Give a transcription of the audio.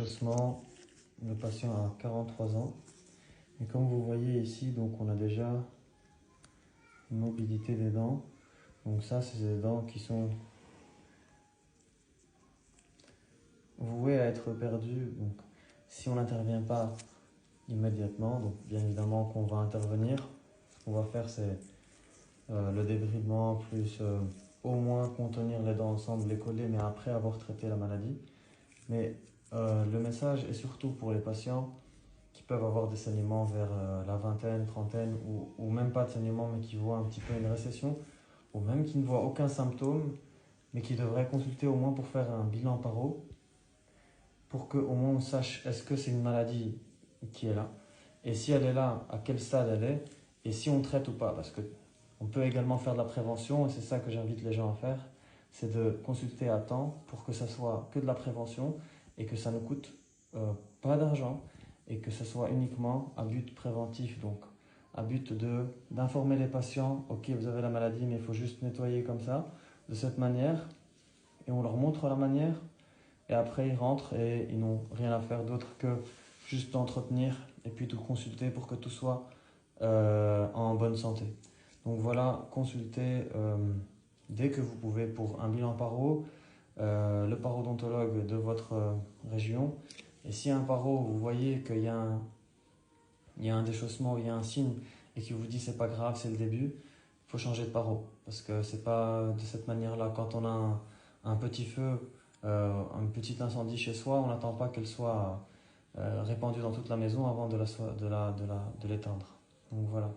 déchaussement. Le patient a 43 ans. Et comme vous voyez ici, donc on a déjà une mobilité des dents. Donc ça, c'est des dents qui sont vouées à être perdues. Donc si on n'intervient pas immédiatement, donc bien évidemment qu'on va intervenir. Ce qu'on va faire, c'est le débridement, plus au moins contenir les dents ensemble, les coller, mais après avoir traité la maladie. Mais le message est surtout pour les patients qui peuvent avoir des saignements vers la vingtaine, trentaine, ou même pas de saignements, mais qui voient un petit peu une récession, ou même qui ne voient aucun symptôme, mais qui devraient consulter au moins pour faire un bilan paro, pour qu'au moins on sache est-ce que c'est une maladie qui est là, et si elle est là, à quel stade elle est, et si on traite ou pas, parce que on peut également faire de la prévention, et c'est ça que j'invite les gens à faire, c'est de consulter à temps pour que ça soit que de la prévention et que ça ne coûte pas d'argent et que ce soit uniquement à but préventif, donc à but d'informer les patients, ok vous avez la maladie mais il faut juste nettoyer comme ça, de cette manière, et on leur montre la manière, et après ils rentrent et ils n'ont rien à faire d'autre que juste d'entretenir et puis de consulter pour que tout soit en bonne santé. Donc voilà, consultez dès que vous pouvez pour un bilan paro, le parodontologue de votre région. Et si un paro, vous voyez qu'il y a un déchaussement, il y a un signe et qu'il vous dit c'est pas grave, c'est le début, il faut changer de paro. Parce que c'est pas de cette manière-là. Quand on a un petit feu, un petit incendie chez soi, on n'attend pas qu'elle soit répandue dans toute la maison avant de l'éteindre. Donc voilà.